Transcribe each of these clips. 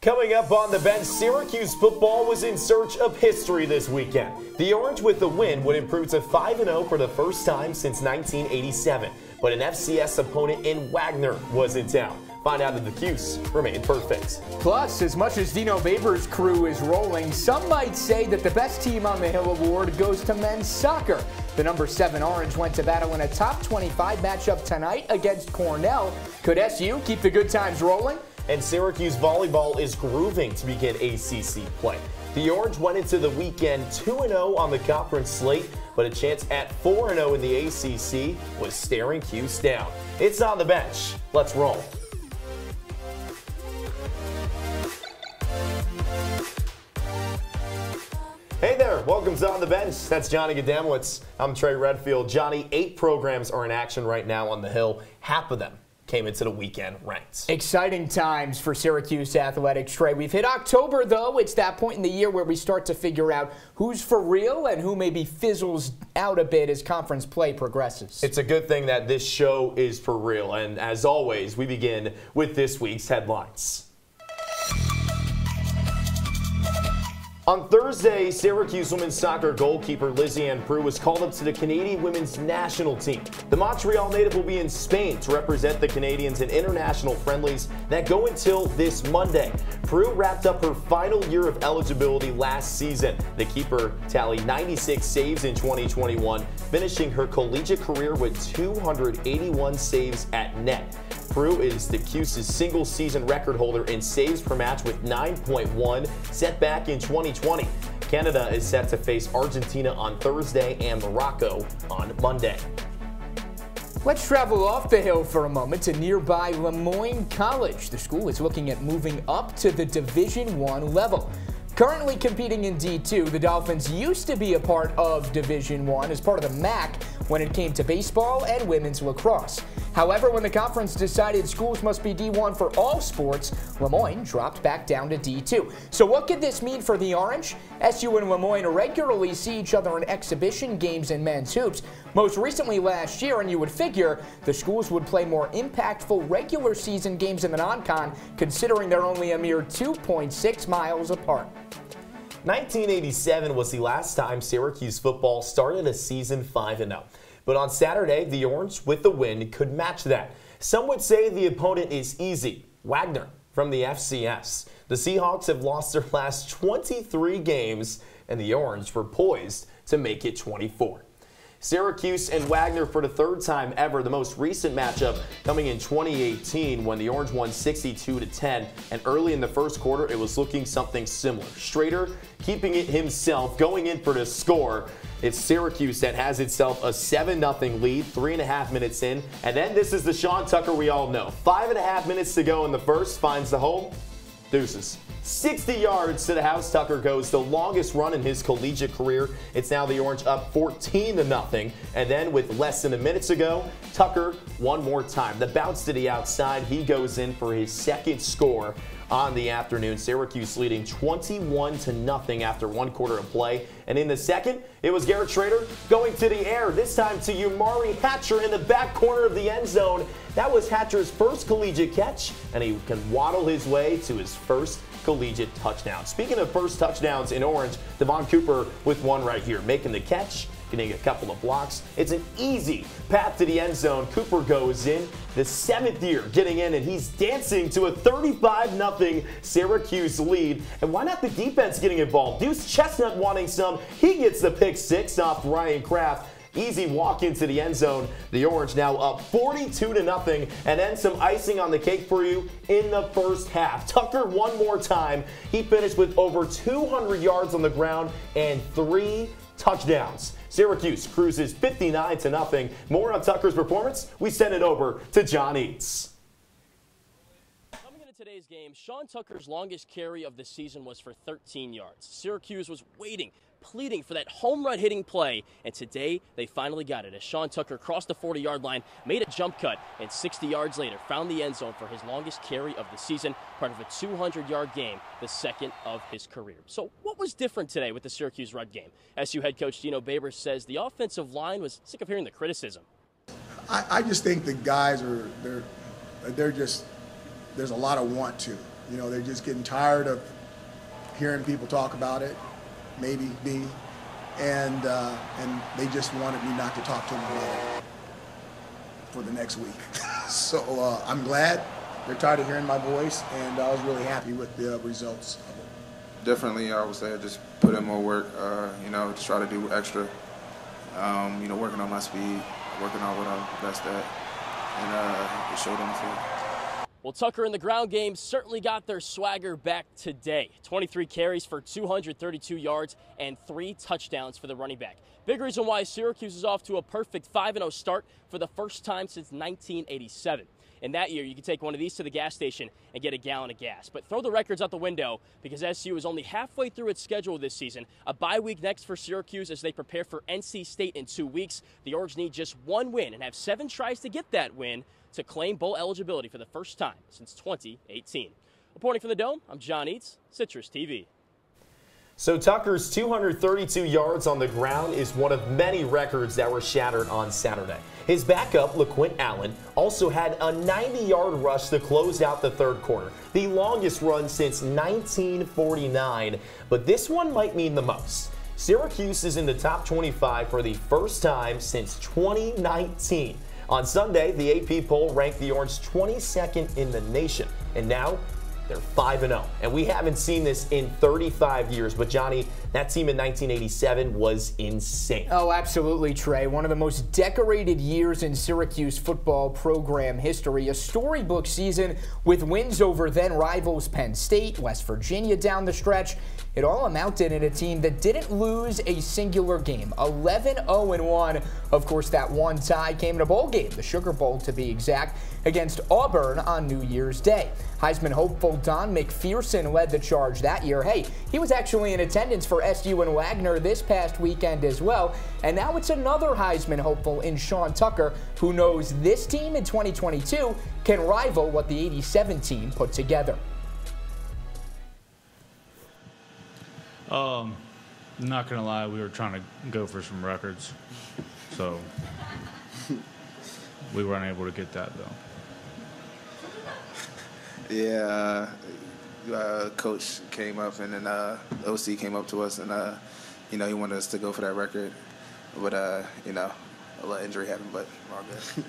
Coming up on the bench, Syracuse football was in search of history this weekend. The Orange with the win would improve to 5-0 for the first time since 1987. But an FCS opponent in Wagner was in town. Find out if the Cuse remained perfect. Plus, as much as Dino Babers' crew is rolling, some might say that the best team on the Hill award goes to men's soccer. The number 7 Orange went to battle in a top 25 matchup tonight against Cornell. Could SU keep the good times rolling? And Syracuse volleyball is grooving to begin ACC play. The Orange went into the weekend 2-0 on the conference slate, but a chance at 4-0 in the ACC was staring Cuse down. It's on the bench. Let's roll. Hey there, welcome to On the Bench. That's Johnny Gadamowitz. I'm Trey Redfield. Johnny, 8 programs are in action right now on the Hill. Half of them came into the weekend ranked. Exciting times for Syracuse athletics, Trey. We've hit October, though. It's that point in the year where we start to figure out who's for real and who maybe fizzles out a bit as conference play progresses. It's a good thing that this show is for real. And as always, we begin with this week's headlines. On Thursday, Syracuse women's soccer goalkeeper Lizianne Prue was called up to the Canadian women's national team. The Montreal native will be in Spain to represent the Canadians in international friendlies that go until this Monday. Prue wrapped up her final year of eligibility last season. The keeper tallied 96 saves in 2021, finishing her collegiate career with 281 saves at net. Prue is the Cuse's single-season record holder in saves per match with 9.1, set back in 2020. Canada is set to face Argentina on Thursday and Morocco on Monday. Let's travel off the Hill for a moment to nearby Lemoyne College. The school is looking at moving up to the Division I level. Currently competing in D2, the Dolphins used to be a part of Division I as part of the MAC when it came to baseball and women's lacrosse. However, when the conference decided schools must be D1 for all sports, Lemoyne dropped back down to D2. So what could this mean for the Orange? SU and Lemoyne regularly see each other in exhibition games in men's hoops, most recently last year, and you would figure the schools would play more impactful regular season games in the non-con, considering they're only a mere 2.6 miles apart. 1987 was the last time Syracuse football started a season 5-0. But on Saturday, the Orange, with the win, could match that. Some would say the opponent is easy. Wagner from the FCS. The Seahawks have lost their last 23 games, and the Orange were poised to make it 24. Syracuse and Wagner for the 3rd time ever. The most recent matchup coming in 2018 when the Orange won 62-10, and early in the first quarter it was looking something similar. Schroeder keeping it himself, going in for the score. It's Syracuse that has itself a 7-0 lead, 3.5 minutes in, and then this is the Sean Tucker we all know. 5.5 minutes to go in the first, finds the hole, deuces. 60 yards to the house. Tucker goes the longest run in his collegiate career. It's now the Orange up 14-0. And then with less than a minute to go, Tucker one more time. The bounce to the outside. He goes in for his 2nd score on the afternoon. Syracuse leading 21-0 after 1 quarter of play. And in the second, it was Garrett Schroeder going to the air, this time to Umari Hatcher in the back corner of the end zone. That was Hatcher's first collegiate catch, and he can waddle his way to his first collegiate touchdown. Speaking of first touchdowns in Orange, Devon Cooper with one right here, making the catch, getting a couple of blocks. It's an easy path to the end zone. Cooper goes in, the 7th year getting in, and he's dancing to a 35-0 Syracuse lead. And why not the defense getting involved? Deuce Chestnut wanting some. He gets the pick 6 off Ryan Kraft. Easy walk into the end zone. The Orange now up 42-0, and then some icing on the cake for you in the first half. Tucker one more time. He finished with over 200 yards on the ground and 3 touchdowns. Syracuse cruises 59-0. More on Tucker's performance. We send it over to John Eads. Coming into today's game, Sean Tucker's longest carry of the season was for 13 yards. Syracuse was waiting, pleading for that home run hitting play, and today they finally got it as Sean Tucker crossed the 40-yard line, made a jump cut, and 60 yards later found the end zone for his longest carry of the season, part of a 200-yard game, the 2nd of his career. So what was different today with the Syracuse Red game? SU head coach Dino Babers says the offensive line was sick of hearing the criticism. I just think the guys they're just there's a lot of want to. You know, they're just getting tired of hearing people talk about it, maybe me, and they just wanted me not to talk to them about it for the next week. So I'm glad they're tired of hearing my voice, and I was really happy with the results of it. Definitely, I would say just put in more work, you know, just try to do extra, you know, working on my speed, working on what I'm best at, and it showed on the field. Well, Tucker in the ground game certainly got their swagger back today. 23 carries for 232 yards and 3 touchdowns for the running back. Big reason why Syracuse is off to a perfect 5-0 start for the first time since 1987. In that year, you could take one of these to the gas station and get a gallon of gas. But throw the records out the window because SU is only halfway through its schedule this season. A bye week next for Syracuse as they prepare for NC State in 2 weeks. The Orange need just 1 win and have 7 tries to get that win to claim bowl eligibility for the first time since 2018. Reporting from the Dome, I'm John Eats, Citrus TV. So Tucker's 232 yards on the ground is one of many records that were shattered on Saturday. His backup, LaQuint Allen, also had a 90-yard rush to close out the third quarter, the longest run since 1949. But this one might mean the most. Syracuse is in the top 25 for the first time since 2019. On Sunday, the AP poll ranked the Orange 22nd in the nation, and now they're 5-0. And we haven't seen this in 35 years, but Johnny, that team in 1987 was insane. Oh, absolutely, Trey. One of the most decorated years in Syracuse football program history. A storybook season with wins over then rivals Penn State, West Virginia down the stretch. It all amounted in a team that didn't lose a singular game. 11-0-1. Of course, that one tie came in a bowl game, the Sugar Bowl to be exact, against Auburn on New Year's Day. Heisman hopeful Don McPherson led the charge that year. Hey, he was actually in attendance for SU and Wagner this past weekend as well. And now it's another Heisman hopeful in Sean Tucker, who knows this team in 2022 can rival what the '87 team put together. Not gonna lie, we were trying to go for some records, so we weren't able to get that though. Yeah, coach came up, and then OC came up to us, and you know, he wanted us to go for that record, but you know, a little injury happened, but we're all good.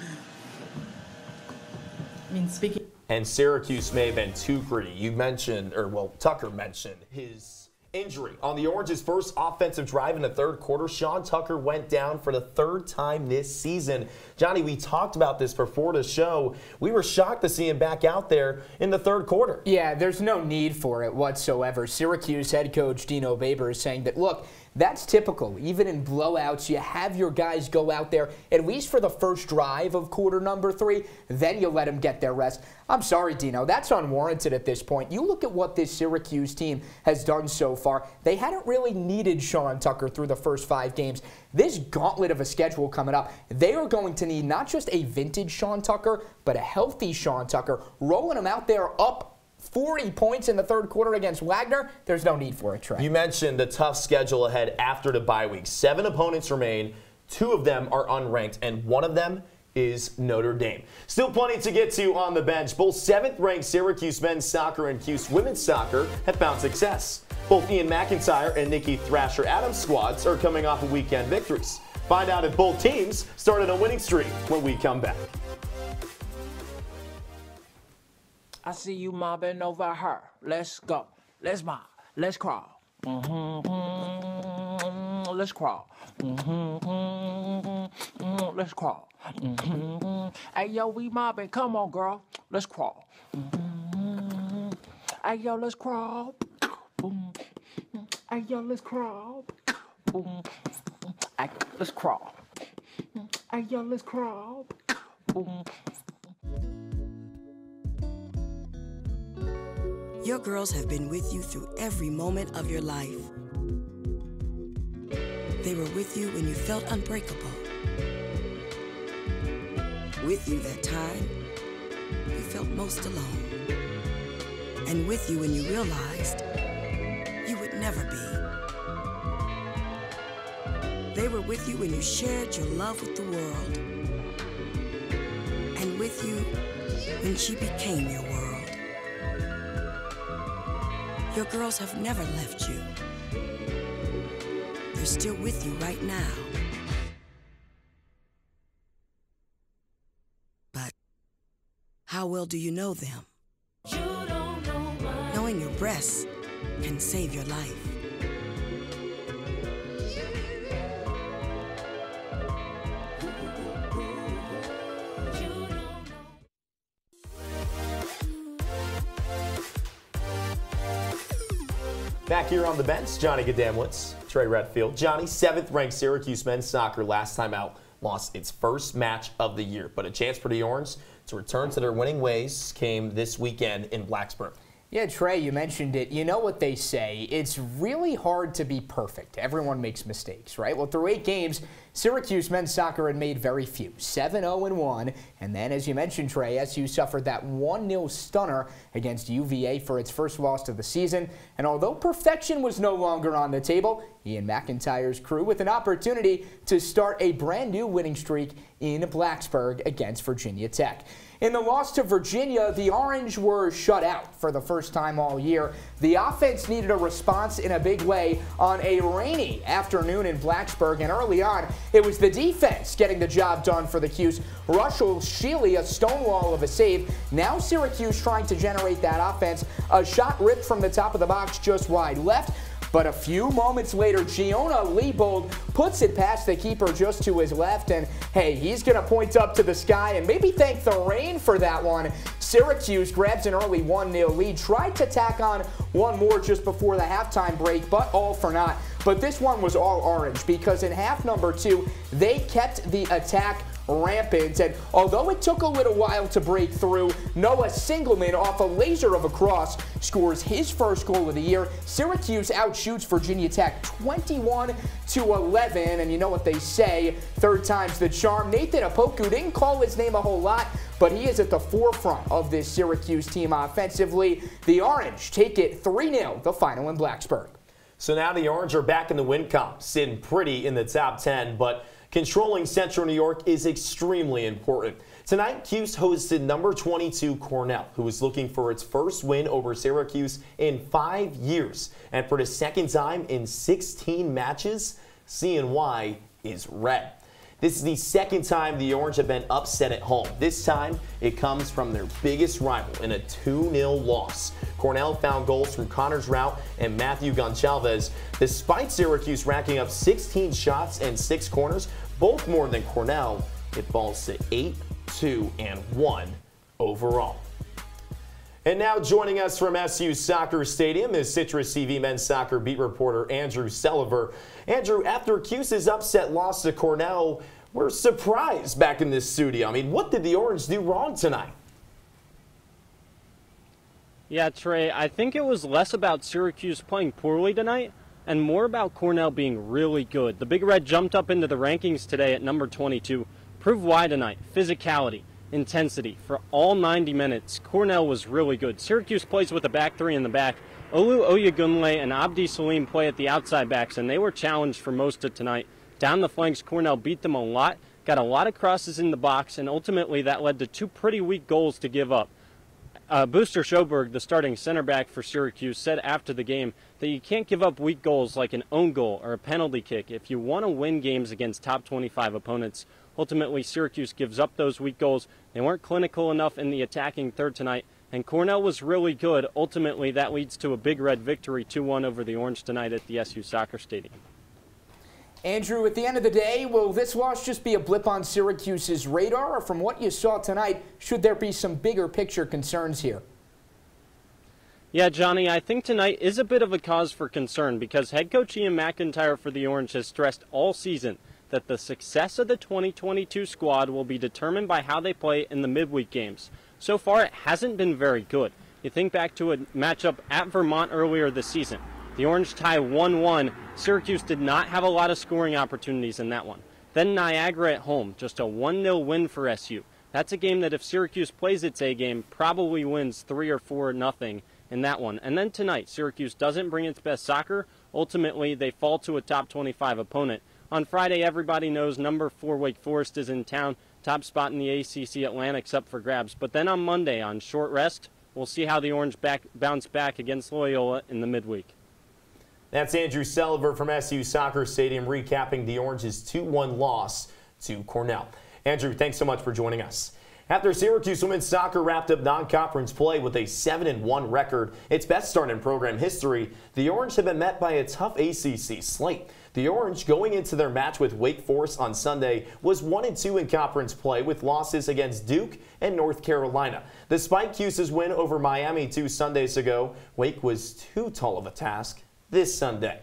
I mean, speaking. And Syracuse may have been too greedy. You mentioned, or well, Tucker mentioned his injury. On the Orange's first offensive drive in the third quarter, Sean Tucker went down for the 3rd time this season. Johnny, we talked about this before the show. We were shocked to see him back out there in the third quarter. Yeah, there's no need for it whatsoever. Syracuse head coach Dino Baber is saying that, look, that's typical. Even in blowouts, you have your guys go out there at least for the first drive of quarter number 3, then you let them get their rest. I'm sorry, Dino, that's unwarranted at this point. You look at what this Syracuse team has done so far. They hadn't really needed Sean Tucker through the first 5 games. This gauntlet of a schedule coming up, they are going to need not just a vintage Sean Tucker, but a healthy Sean Tucker, rolling him out there up 40 points in the third quarter against Wagner. There's no need for it, Trey. You mentioned the tough schedule ahead after the bye week. 7 opponents remain. 2 of them are unranked, and 1 of them is Notre Dame. Still plenty to get to on the bench. Both 7th-ranked Syracuse men's soccer and Cuse women's soccer have found success. Both Ian McIntyre and Nikki Thrasher-Adams squads are coming off of weekend victories. Find out if both teams started a winning streak when we come back. I see you mobbing over her. Let's go. Let's mob. Let's crawl. Let's crawl. Let's crawl. Hey, yo, we mobbing. Come on, girl. Let's crawl. Hey, yo, let's crawl. Hey, yo, let's crawl. Hey, let's crawl. Hey, yo, let's crawl. Your girls have been with you through every moment of your life. They were with you when you felt unbreakable. With you that time you felt most alone. And with you when you realized you would never be. They were with you when you shared your love with the world. And with you when she became your world. Your girls have never left you. They're still with you right now. But how well do you know them? You don't know mine. Knowing your breasts can save your life. Back here on the bench, Johnny Gadamowitz, Trey Redfield. Johnny, 7th-ranked Syracuse men's soccer last time out lost its first match of the year, but a chance for the Orange to return to their winning ways came this weekend in Blacksburg. Yeah, Trey, you mentioned it. You know what they say. It's really hard to be perfect. Everyone makes mistakes, right? Well, through 8 games, Syracuse men's soccer had made very few. 7-0-1. And then, as you mentioned, Trey, SU suffered that 1-0 stunner against UVA for its first loss of the season. And although perfection was no longer on the table, Ian McIntyre's crew with an opportunity to start a brand new winning streak in Blacksburg against Virginia Tech. In the loss to Virginia, the Orange were shut out for the first time all year. The offense needed a response in a big way on a rainy afternoon in Blacksburg, and early on, it was the defense getting the job done for the Cuse. Russell Shealy, a stonewall of a save. Now Syracuse trying to generate that offense. A shot ripped from the top of the box just wide left. But a few moments later, Giona Leibold puts it past the keeper just to his left. And, hey, he's going to point up to the sky and maybe thank the rain for that one. Syracuse grabs an early 1-0 lead, tried to tack on one more just before the halftime break, but all for naught. But this one was all Orange because in half number 2, they kept the attack rampant, and although it took a little while to break through, Noah Singleman off a laser of a cross scores his first goal of the year. Syracuse outshoots Virginia Tech 21-11, and you know what they say, third time's the charm. Nathan Apoku didn't call his name a whole lot, but he is at the forefront of this Syracuse team offensively. The Orange take it 3-0, the final in Blacksburg. So now the Orange are back in the win column, sitting pretty in the top 10, but controlling Central New York is extremely important. Tonight, Cuse hosted number 22 Cornell, who is looking for its first win over Syracuse in 5 years. And for the second time in 16 matches, CNY is red. This is the second time the Orange have been upset at home. This time, it comes from their biggest rival in a 2-0 loss. Cornell found goals from Connor Drout and Matthew Goncalves. Despite Syracuse racking up 16 shots and 6 corners, both more than Cornell, it falls to 8-2-1 overall. And now joining us from SU Soccer Stadium is CitrusTV men's soccer beat reporter Andrew Selliver. Andrew, after Cuse's upset loss to Cornell, we're surprised back in this studio. I mean, what did the Orange do wrong tonight? Yeah, Trey, I think it was less about Syracuse playing poorly tonight and more about Cornell being really good. The Big Red jumped up into the rankings today at number 22. Proved why tonight. Physicality, intensity. For all 90 minutes, Cornell was really good. Syracuse plays with a back 3 in the back. Olu Oyegunle and Abdi Salim play at the outside backs, and they were challenged for most of tonight. Down the flanks, Cornell beat them a lot, got a lot of crosses in the box, and ultimately that led to 2 pretty weak goals to give up. Booster Schoberg, the starting center back for Syracuse, said after the game that you can't give up weak goals like an own goal or a penalty kick if you want to win games against top 25 opponents. Ultimately, Syracuse gives up those weak goals. They weren't clinical enough in the attacking third tonight, and Cornell was really good. Ultimately, that leads to a Big Red victory 2-1 over the Orange tonight at the SU Soccer Stadium. Andrew, at the end of the day, will this loss just be a blip on Syracuse's radar, or from what you saw tonight, should there be some bigger picture concerns here? Yeah, Johnny, I think tonight is a bit of a cause for concern because head coach Ian McIntyre for the Orange has stressed all season that the success of the 2022 squad will be determined by how they play in the midweek games. So far, it hasn't been very good. You think back to a matchup at Vermont earlier this season. The Orange tie 1-1. Syracuse did not have a lot of scoring opportunities in that one. Then Niagara at home, just a 1-0 win for SU. That's a game that if Syracuse plays its A game, probably wins 3 or 4-0 in that one. And then tonight, Syracuse doesn't bring its best soccer. Ultimately, they fall to a top 25 opponent. On Friday, everybody knows number 4 Wake Forest is in town. Top spot in the ACC Atlantic's up for grabs. But then on Monday, on short rest, We'll see how the Orange bounce back against Loyola in the midweek. That's Andrew Selliver from SU Soccer Stadium recapping the Orange's 2-1 loss to Cornell. Andrew, thanks so much for joining us. After Syracuse women's soccer wrapped up non-conference play with a 7-1 record, its best start in program history, the Orange have been met by a tough ACC slate. The Orange, going into their match with Wake Forest on Sunday, was 1-2 in conference play with losses against Duke and North Carolina. Despite Cuse's win over Miami 2 Sundays ago, Wake was too tall of a task this Sunday.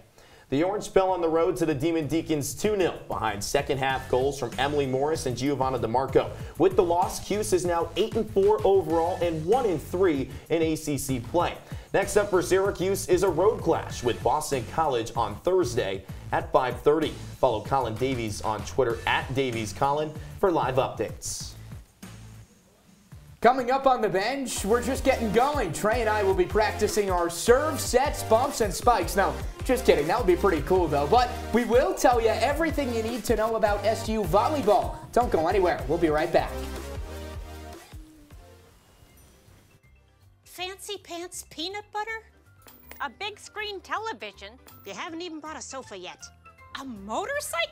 The Orange fell on the road to the Demon Deacons 2-0 behind second-half goals from Emily Morris and Giovanna DeMarco. With the loss, Cuse is now 8-4 overall and 1-3 in ACC play. Next up for Syracuse is a road clash with Boston College on Thursday at 5:30. Follow Colin Davies on Twitter @DaviesColin for live updates. Coming up on the bench, we're just getting going. Trey and I will be practicing our serve, sets, bumps, and spikes. No, just kidding. That would be pretty cool, though. But we will tell you everything you need to know about SU volleyball. Don't go anywhere. We'll be right back. Fancy pants peanut butter? A big screen television? You haven't even bought a sofa yet. A motorcycle?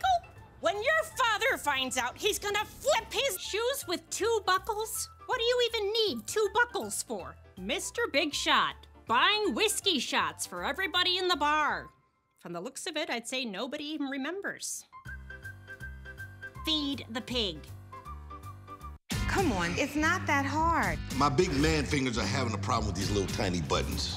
When your father finds out, he's gonna flip his shoes with 2 buckles? What do you even need 2 buckles for? Mr. Big Shot, buying whiskey shots for everybody in the bar. From the looks of it, I'd say nobody even remembers. Feed the pig. Come on, it's not that hard. My big man fingers are having a problem with these little tiny buttons.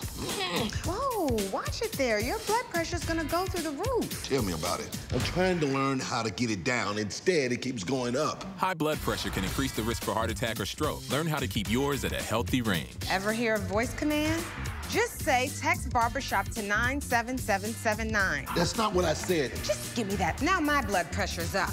Whoa, watch it there. Your blood pressure's gonna go through the roof. Tell me about it. I'm trying to learn how to get it down. Instead, it keeps going up. High blood pressure can increase the risk for heart attack or stroke. Learn how to keep yours at a healthy range. Ever hear a voice command? Just say text barbershop to 97779. That's not what I said. Just give me that. Now my blood pressure's up.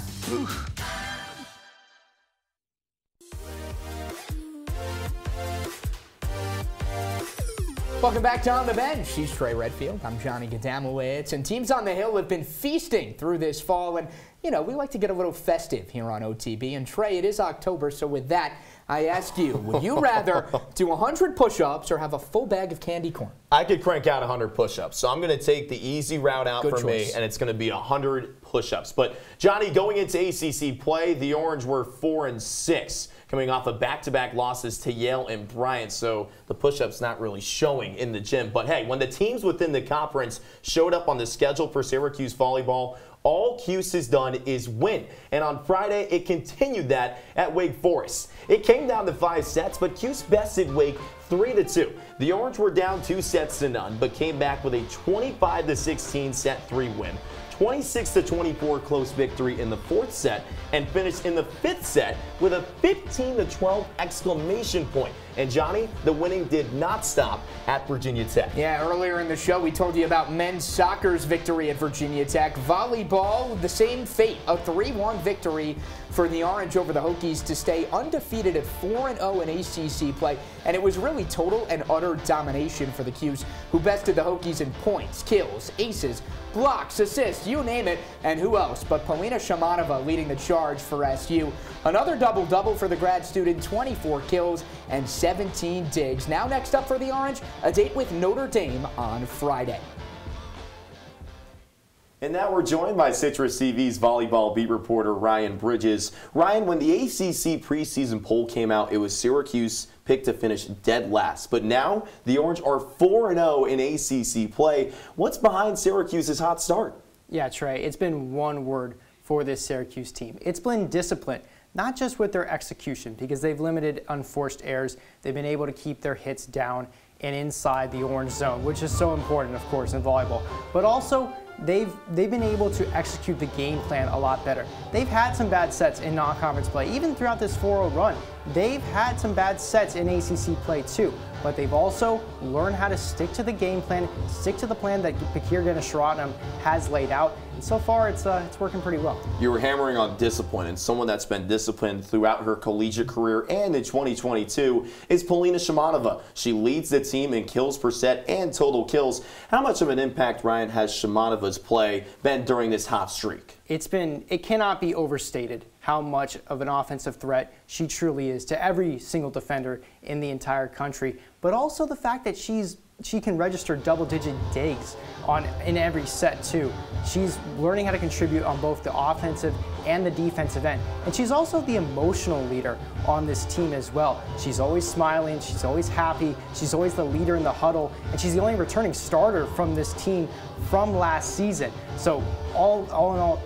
Welcome back to On the Bench. He's Trey Redfield. I'm Johnny Gadamowitz. And teams on the Hill have been feasting through this fall. And, you know, we like to get a little festive here on OTB. And, Trey, it is October, so with that, I ask you, would you rather do 100 push-ups or have a full bag of candy corn? I could crank out 100 push-ups, so I'm going to take the easy route out for me, and it's going to be 100 push-ups. But, Johnny, going into ACC play, the Orange were 4-6. Coming off of back-to-back losses to Yale and Bryant, so the push-up's not really showing in the gym. But hey, when the teams within the conference showed up on the schedule for Syracuse volleyball, all Cuse has done is win. And on Friday, it continued that at Wake Forest. It came down to 5 sets, but Cuse bested Wake 3-2. The Orange were down 2 sets to none, but came back with a 25-16 set 3 win. 26-24 close victory in the 4th set, and finished in the 5th set with a 15-12 exclamation point. And Johnny, the winning did not stop at Virginia Tech. Yeah, earlier in the show we told you about men's soccer's victory at Virginia Tech. Volleyball, the same fate, a 3-1 victory for the Orange over the Hokies to stay undefeated at 4-0 in ACC play. And it was really total and utter domination for the Cuse, who bested the Hokies in points, kills, aces, blocks, assists, you name it, and who else but Paulina Shimanova leading the charge for SU. Another double-double for the grad student, 24 kills and 17 digs. Now next up for the Orange, a date with Notre Dame on Friday. And now we're joined by Citrus TV's volleyball beat reporter Ryan Bridges. Ryan, when the ACC preseason poll came out, it was Syracuse picked to finish dead last. But now the Orange are 4-0 in ACC play. What's behind Syracuse's hot start? Yeah, Trey, it's been one word for this Syracuse team. It's been discipline, not just with their execution, because they've limited unforced errors. They've been able to keep their hits down and inside the orange zone, which is so important, of course, in volleyball. But also, they've been able to execute the game plan a lot better. They've had some bad sets in non-conference play. Even throughout this 4-0 run, they've had some bad sets in ACC play too. But they've also learned how to stick to the game plan, stick to the plan that Garrett Schroeder has laid out. And so far, it's working pretty well. You were hammering on discipline, and someone that's been disciplined throughout her collegiate career and in 2022 is Paulina Shimanova. She leads the team in kills per set and total kills. How much of an impact, Ryan, has Shimanova's play been during this hot streak? it cannot be overstated how much of an offensive threat she truly is to every single defender in the entire country, but also the fact that she can register double-digit digs in every set too. She's learning how to contribute on both the offensive and the defensive end. And she's also the emotional leader on this team as well. She's always smiling, she's always happy, she's always the leader in the huddle, and she's the only returning starter from this team from last season. So all in all,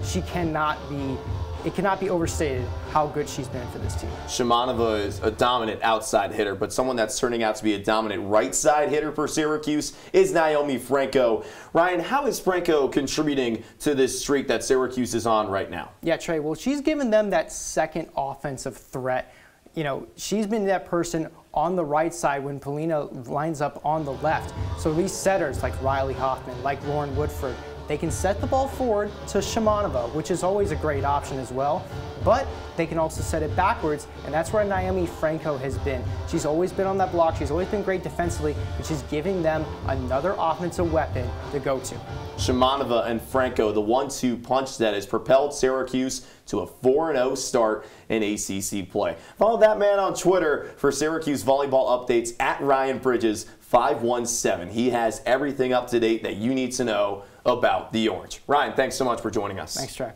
it cannot be overstated how good she's been for this team. Shimanova is a dominant outside hitter, but someone that's turning out to be a dominant right side hitter for Syracuse is Naomi Franco. Ryan, how is Franco contributing to this streak that Syracuse is on right now? Yeah, Trey, well, she's given them that second offensive threat. You know, she's been that person on the right side when Paulina lines up on the left. So these setters like Riley Hoffman, like Lauren Woodford, they can set the ball forward to Shimanova, which is always a great option as well, but they can also set it backwards, and that's where Naomi Franco has been. She's always been on that block, she's always been great defensively, but she's giving them another offensive weapon to go to. Shimanova and Franco, the 1-2 punch that has propelled Syracuse to a 4-0 start in ACC play. Follow that man on Twitter for Syracuse volleyball updates at Ryan Bridges 517. He has everything up to date that you need to know about the Orange. Ryan, thanks so much for joining us. Thanks, Trey.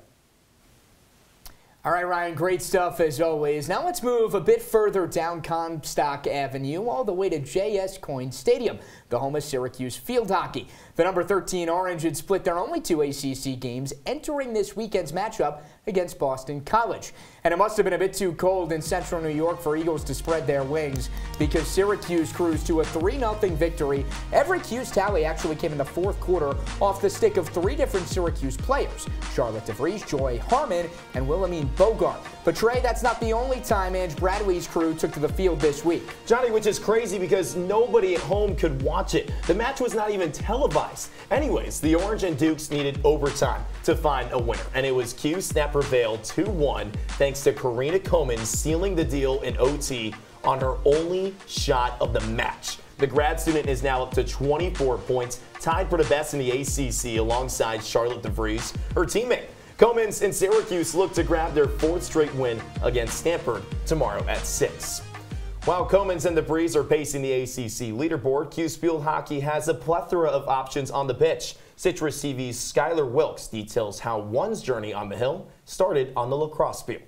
All right, Ryan, great stuff as always. Now let's move a bit further down Comstock Avenue all the way to J.S. Coyne Stadium, the home of Syracuse field hockey. The number 13 Orange had split their only 2 ACC games entering this weekend's matchup against Boston College. And it must have been a bit too cold in central New York for Eagles to spread their wings because Syracuse cruised to a 3-0 victory. Every Cuse tally actually came in the fourth quarter off the stick of 3 different Syracuse players: Charlotte DeVries, Joy Harmon, and Wilhelmine Bogart. But Trey, that's not the only time Ange Bradley's crew took to the field this week. Johnny, which is crazy because nobody at home could watch it. The match was not even televised. Anyways, the Orange and Dukes needed overtime to find a winner, and it was Cuse that prevailed 2-1 thanks to Karina Koeman sealing the deal in OT on her only shot of the match. The grad student is now up to 24 points, tied for the best in the ACC alongside Charlotte DeVries, her teammate. Koeman's and Syracuse look to grab their 4th straight win against Stanford tomorrow at 6. While Koeman's and DeVries are pacing the ACC leaderboard, Cuse field hockey has a plethora of options on the pitch. Citrus TV's Skylar Wilkes details how one's journey on the Hill started on the lacrosse field.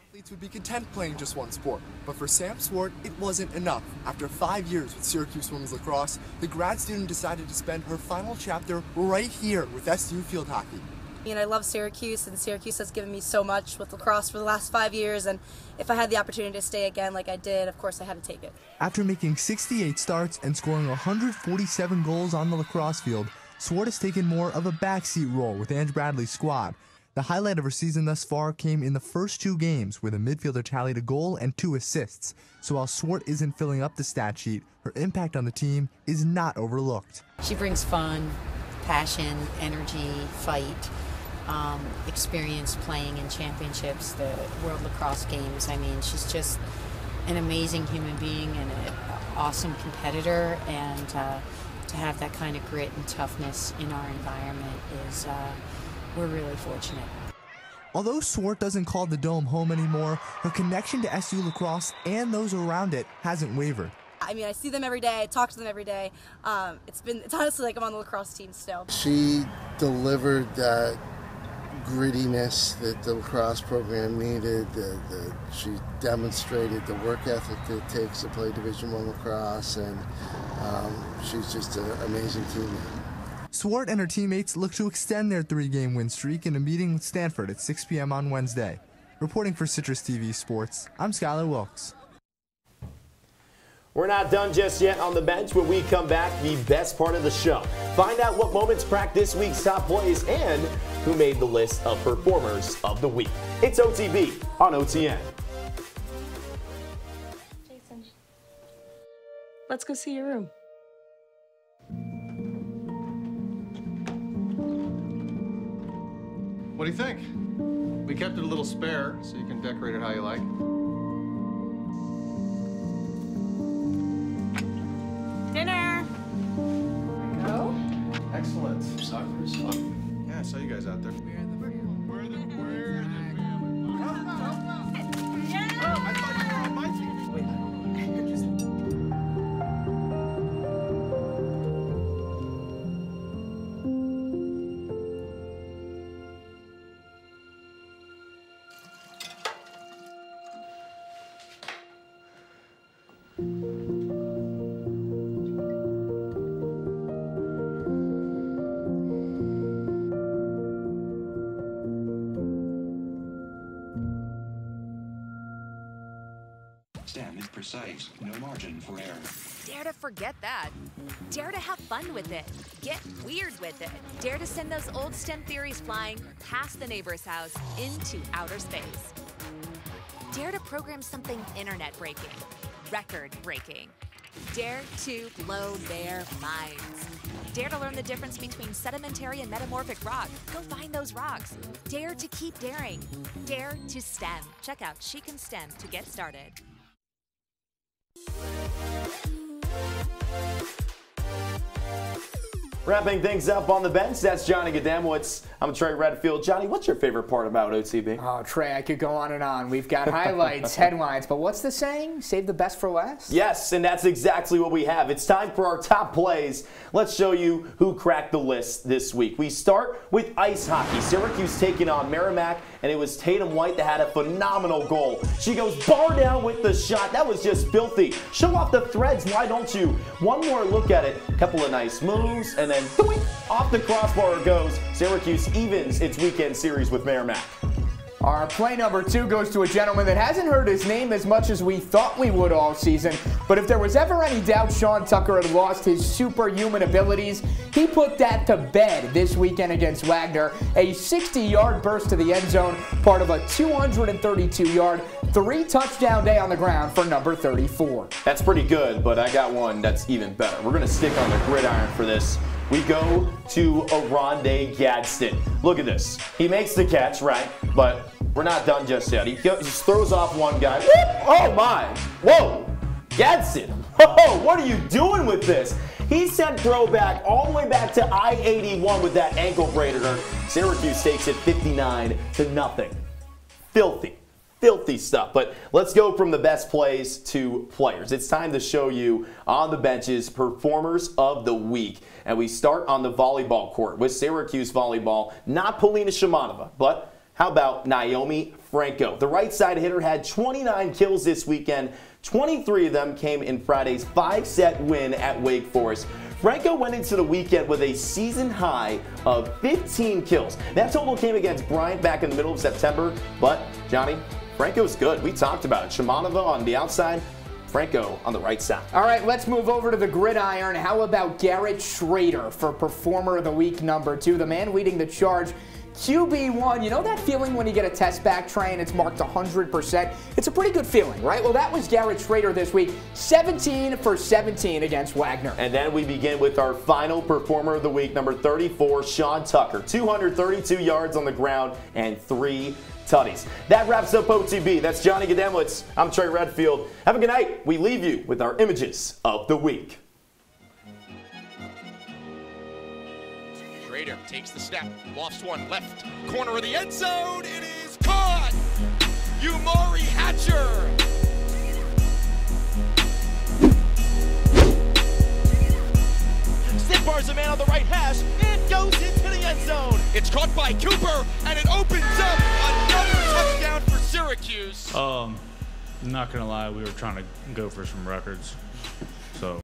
Athletes would be content playing just one sport, but for Sam Swart, it wasn't enough. After 5 years with Syracuse women's lacrosse, the grad student decided to spend her final chapter right here with SU field hockey. I love Syracuse, and Syracuse has given me so much with lacrosse for the last 5 years, and if I had the opportunity to stay again like I did, of course I had to take it. After making 68 starts and scoring 147 goals on the lacrosse field, Swart has taken more of a backseat role with Ange Bradley's squad. The highlight of her season thus far came in the first 2 games, where the midfielder tallied a goal and 2 assists. So while Swart isn't filling up the stat sheet, her impact on the team is not overlooked. She brings fun, passion, energy, fight. Experience playing in championships, the World Lacrosse Games. I mean, she's just an amazing human being and an awesome competitor, and to have that kind of grit and toughness in our environment is, we're really fortunate. Although Swart doesn't call the Dome home anymore, her connection to SU lacrosse and those around it hasn't wavered. I mean, I see them every day, I talk to them every day. It's honestly like I'm on the lacrosse team still. She delivered that grittiness that the lacrosse program needed. She demonstrated the work ethic that it takes to play Division I lacrosse, and she's just an amazing teammate. Swart and her teammates look to extend their 3-game win streak in a meeting with Stanford at 6 p.m. on Wednesday. Reporting for CitrusTV Sports, I'm Skylar Wilkes. We're not done just yet on the bench. When we come back, the best part of the show. Find out what moments cracked this week's top plays and who made the list of performers of the week. It's OTB on OTN. Jason, let's go see your room. What do you think? We kept it a little spare, so you can decorate it how you like. Dinner. Go. Excellent. Soccer is fun. Yeah, I saw you guys out there. We're the family. Yeah! I thought you were on my team. Stem is precise, no margin for error. Dare to forget that. Dare to have fun with it. Get weird with it. Dare to send those old STEM theories flying past the neighbor's house into outer space. Dare to program something internet-breaking, record-breaking. Dare to blow their minds. Dare to learn the difference between sedimentary and metamorphic rock. Go find those rocks. Dare to keep daring. Dare to STEM. Check out She Can STEM to get started. Wrapping things up on the bench, that's Johnny Gadamowitz. I'm Trey Redfield. Johnny, what's your favorite part about OTB? Oh, Trey, I could go on and on. We've got highlights, headlines, but what's the saying? Save the best for last? Yes, and that's exactly what we have. It's time for our top plays. Let's show you who cracked the list this week. We start with ice hockey. Syracuse taking on Merrimack, and it was Tatum White that had a phenomenal goal. She goes bar down with the shot. That was just filthy. Show off the threads, why don't you? One more look at it. A couple of nice moves, and then doink, off the crossbar it goes. Syracuse evens its weekend series with Merrimack. Our play number 2 goes to a gentleman that hasn't heard his name as much as we thought we would all season. But if there was ever any doubt Sean Tucker had lost his superhuman abilities, he put that to bed this weekend against Wagner. A 60-yard burst to the end zone, part of a 232-yard, 3-touchdown day on the ground for number 34. That's pretty good, but I got one that's even better. We're going to stick on the gridiron for this. We go to Ironde Gadsden. Look at this. He makes the catch, right? But we're not done just yet. He just throws off one guy. Oh, my. Whoa. Gadsden. Whoa, what are you doing with this? He sent throwback all the way back to I-81 with that ankle braided. Syracuse takes it 59-0. Filthy. Filthy stuff. But let's go from the best plays to players. It's time to show you on the benches performers of the week. And we start on the volleyball court with Syracuse volleyball. Not Paulina Shimanova, but how about Naomi Franco? The right side hitter had 29 kills this weekend. 23 of them came in Friday's 5-set win at Wake Forest. Franco went into the weekend with a season high of 15 kills. That total came against Bryant back in the middle of September. But, Johnny, Franco's good. We talked about it. Shimanova on the outside, Franco on the right side. All right, let's move over to the gridiron. How about Garrett Schroeder for Performer of the Week number 2? The man leading the charge. QB1, you know that feeling when you get a test back, Trey, and it's marked 100%? It's a pretty good feeling, right? Well, that was Garrett Schroeder this week, 17 for 17 against Wagner. And then we begin with our final Performer of the Week, number 34, Sean Tucker. 232 yards on the ground and 3 tutties. That wraps up OTB. That's Johnny Gadamowitz. I'm Trey Redfield. Have a good night. We leave you with our images of the week. Schroeder takes the snap, lofts one left corner of the end zone. It is caught. Umari Hatcher. Stiff bars a man on the right hash. It goes into the end zone. It's caught by Cooper, and it opens up another touchdown for Syracuse. I'm not gonna lie, we were trying to go for some records, so.